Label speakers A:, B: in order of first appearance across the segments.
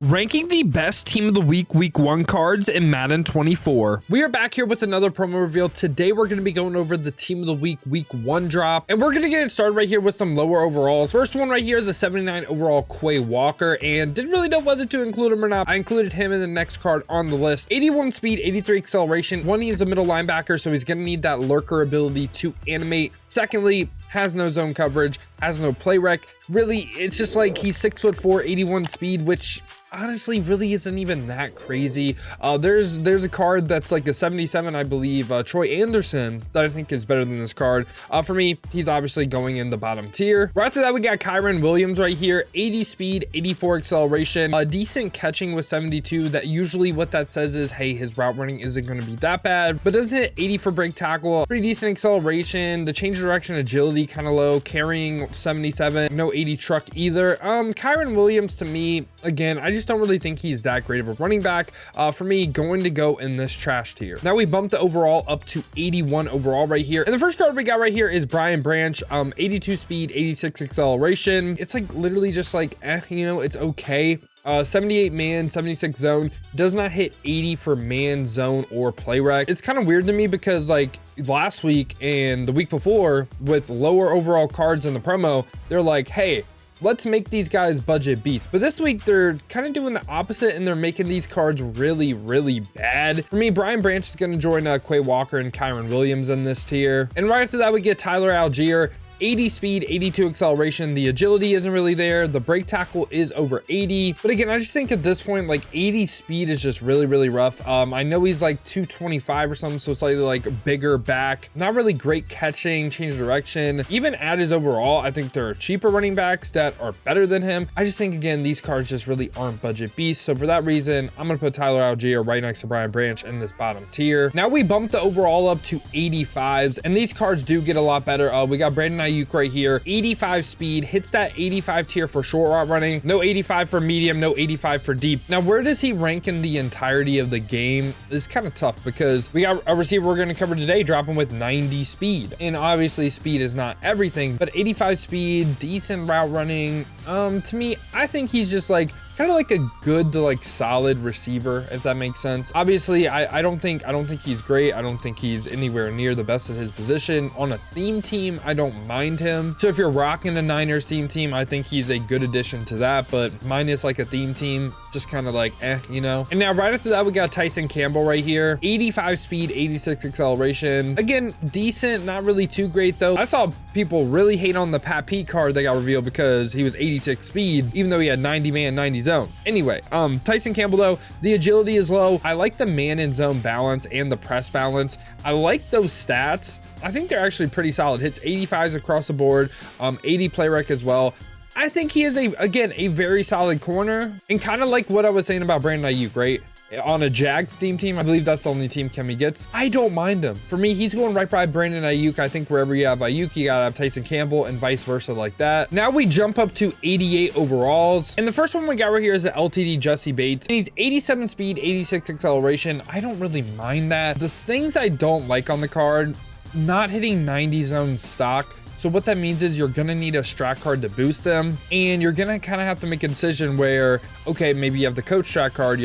A: Ranking the best team of the week 1 cards in Madden 24. We are back here with another promo reveal. Today we're going to be going over the team of the week 1 drop, and we're going to get it started right here with some lower overalls. First one right here is a 79 overall Quay Walker, and didn't really know whether to include him or not. I included him in the next card on the list. 81 speed, 83 acceleration. One, he's a middle linebacker, so he's going to need that lurker ability to animate. Secondly, has no zone coverage, has no play rec. Really, it's just like he's 6'4", 81 speed, which honestly really isn't even that crazy. There's a card that's like a 77, I believe, Troy Anderson, that I think is better than this card. For me, he's obviously going in the bottom tier. Right after that, we got Kyron Williams right here. 80 speed, 84 acceleration, decent catching with 72. That usually what that says is, hey, his route running isn't going to be that bad, but doesn't hit 80 for break tackle. Pretty decent acceleration. The change of direction agility kind of low. Carrying 77, no 80 truck either. Kyron Williams, to me, again, I just don't really think he's that great of a running back. For me, going to go in this trash tier. Now we bumped the overall up to 81 overall right here. And the first card we got right here is Darren Bland, 82 speed, 86 acceleration. It's like literally just like, it's okay. 78 man, 76 zone, does not hit 80 for man, zone, or play rec. It's kind of weird to me because like last week and the week before with lower overall cards in the promo, they're like, hey, let's make these guys budget beasts. But this week they're kind of doing the opposite and they're making these cards really, really bad. For me, Darren Bland is going to join Quay Walker and Kyron Williams in this tier. And right after that, we get Algeria. 80 speed, 82 acceleration. The agility isn't really there. The break tackle is over 80. But again, I just think at this point, like 80 speed is just really, really rough. I know he's like 225 or something, so slightly like bigger back. Not really great catching, change of direction. Even at his overall, I think there are cheaper running backs that are better than him. I just think, again, these cards just really aren't budget beasts. So for that reason, I'm going to put Algeria right next to Darren Bland in this bottom tier. Now we bumped the overall up to 85s, and these cards do get a lot better. We got Brandon Aiyuk right here, 85 speed, hits that 85 tier for short route running, no 85 for medium, no 85 for deep. Now where does he rank in the entirety of the game is kind of tough because we got a receiver we're going to cover today dropping with 90 speed, and obviously speed is not everything, but 85 speed, decent route running. To me, I think he's just like kind of like a good to like solid receiver, if that makes sense. Obviously, I don't think he's great. I don't think he's anywhere near the best at his position. On a theme team, I don't mind him. So if you're rocking a Niners theme team, I think he's a good addition to that. But mine is like a theme team, just kind of like, And now right after that, we got Tyson Campbell right here. 85 speed, 86 acceleration. Again, decent, not really too great though. I saw people really hate on the Pat Pete card that got revealed because he was 86 speed, even though he had 90 man, 90 zone. Anyway, Tyson Campbell though, the agility is low. I like the man in zone balance and the press balance. I like those stats. I think they're actually pretty solid. Hits 85s across the board, 80 play rec as well. I think he is again a very solid corner, and kind of like what I was saying about Brandon Aiyuk, right? On a Jags team, I believe that's the only team Kemi gets. I don't mind him. For me, he's going right by Brandon Aiyuk. I think wherever you have Aiyuk, you gotta have Tyson Campbell and vice versa like that. Now we jump up to 88 overalls. And the first one we got right here is the LTD Jessie Bates. He's 87 speed, 86 acceleration. I don't really mind that. The things I don't like on the card, not hitting 90 zone stock. So what that means is you're gonna need a strat card to boost them, and you're gonna kind of have to make a decision where, okay, maybe you have the coach strat card,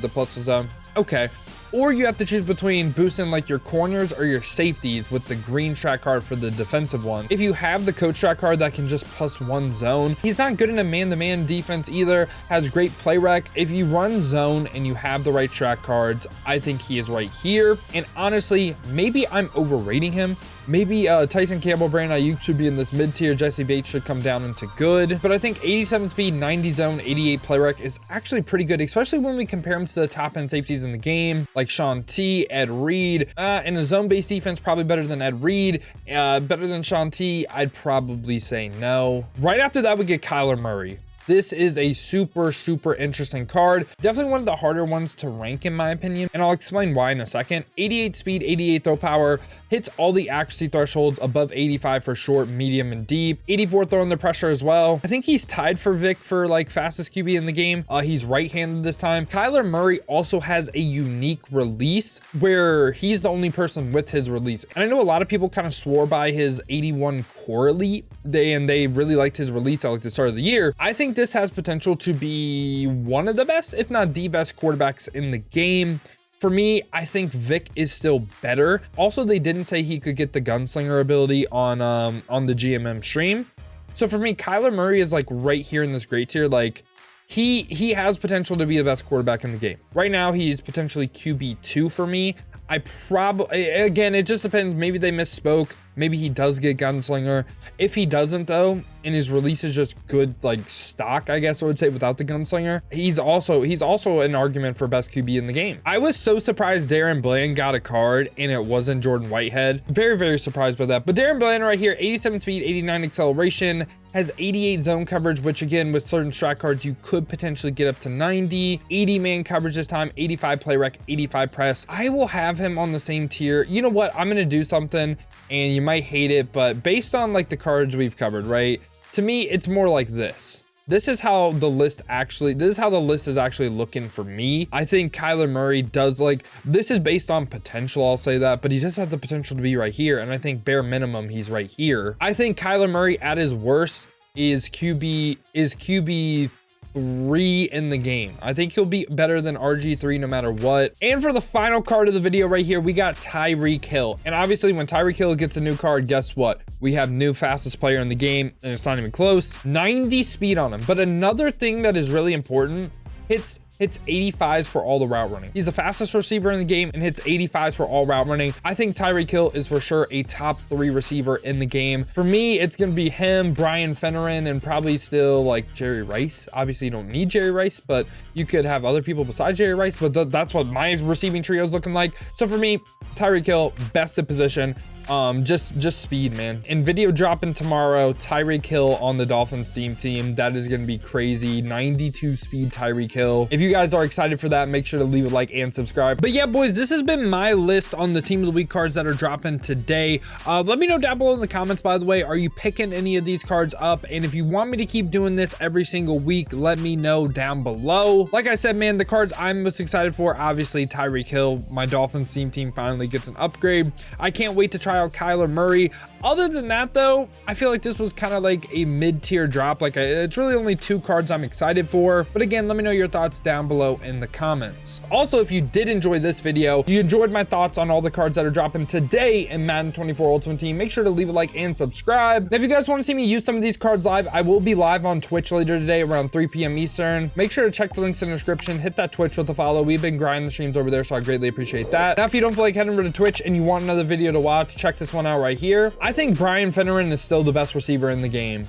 A: the plus zone, okay. Or you have to choose between boosting like your corners or your safeties with the green strat card for the defensive one. If you have the coach strat card that can just +1 zone, he's not good in a man-to-man defense either, has great play rec. If you run zone and you have the right strat cards, I think he is right here. And honestly, maybe I'm overrating him. Maybe Tyson Campbell, Brandon Aiyuk should be in this mid-tier. Jessie Bates should come down into good. But I think 87 speed, 90 zone, 88 play rec is actually pretty good, especially when we compare him to the top-end safeties in the game, like Sean T, Ed Reed. In a zone-based defense, probably better than Ed Reed. Better than Sean T, I'd probably say no. Right after that, we get Kyler Murray. This is a super, super interesting card. Definitely one of the harder ones to rank in my opinion, and I'll explain why in a second. 88 speed, 88 throw power, hits all the accuracy thresholds above 85 for short, medium, and deep. 84 throw under pressure as well. I think he's tied for Vic for like fastest QB in the game. He's right-handed this time. Kyler Murray also has a unique release where he's the only person with his release. And I know a lot of people kind of swore by his 81 core elite. They really liked his release at like the start of the year. I think think this has potential to be one of the best, if not the best quarterbacks in the game. For me, I think Vic is still better. Also, they didn't say he could get the gunslinger ability on the GMM stream. So for me, Kyler Murray is like right here in this great tier. Like he has potential to be the best quarterback in the game. Right now, he's potentially QB2 for me. I probably, again, it just depends. Maybe they misspoke. Maybe he does get gunslinger. If he doesn't though, and his release is just good, like stock, I guess I would say, without the gunslinger, he's also an argument for best QB in the game. I was so surprised Darren Bland got a card and it wasn't Jordan Whitehead. Very, very surprised by that. But Darren Bland right here, 87 speed, 89 acceleration, has 88 zone coverage, which again, with certain strat cards, you could potentially get up to 90, 80 man coverage this time, 85 play rec, 85 press. I will have him on the same tier. You know what? I'm going to do something and you might hate it, but based on like the cards we've covered, right? To me, it's more like this. This is how the list is actually looking for me. I think Kyler Murray does, like, this is based on potential, I'll say that, but he does have the potential to be right here. And I think bare minimum, he's right here. I think Kyler Murray at his worst is QB 3 in the game. I think he'll be better than RG3 no matter what. And for the final card of the video right here, we got Tyreek Hill. And obviously when Tyreek Hill gets a new card, guess what? We have new fastest player in the game, and it's not even close. 90 speed on him. But another thing that is really important, hits 85s for all the route running. He's the fastest receiver in the game and hits 85s for all route running. I think Tyreek Hill is for sure a top 3 receiver in the game. For me, it's going to be him, Brian Finneran, and probably still like Jerry Rice. Obviously, you don't need Jerry Rice, but you could have other people besides Jerry Rice, but that's what my receiving trio is looking like. So for me, Tyreek Hill, best in position. Just speed, man. And video dropping tomorrow, Tyreek Hill on the Dolphins team. That is going to be crazy. 92 speed Tyreek Hill. If you guys are excited for that, make sure to leave a like and subscribe. But yeah, boys, this has been my list on the team of the week cards that are dropping today. Let me know down below in the comments, by the way, are you picking any of these cards up? And if you want me to keep doing this every single week, let me know down below. Like I said, man, the cards I'm most excited for, obviously Tyreek Hill. My Dolphins team finally gets an upgrade. I can't wait to try out Kyler Murray. Other than that though, I feel like this was kind of like a mid-tier drop. Like it's really only 2 cards I'm excited for. But again, let me know your thoughts down below in the comments. Also, if you did enjoy this video, you enjoyed my thoughts on all the cards that are dropping today in Madden 24 Ultimate Team, make sure to leave a like and subscribe. And if you guys want to see me use some of these cards live, I will be live on Twitch later today around 3 p.m. Eastern. Make sure to check the links in the description, hit that Twitch with a follow. We've been grinding the streams over there, so I greatly appreciate that. Now, if you don't feel like heading over to Twitch and you want another video to watch, check this one out right here. I think Brian Finneran is still the best receiver in the game.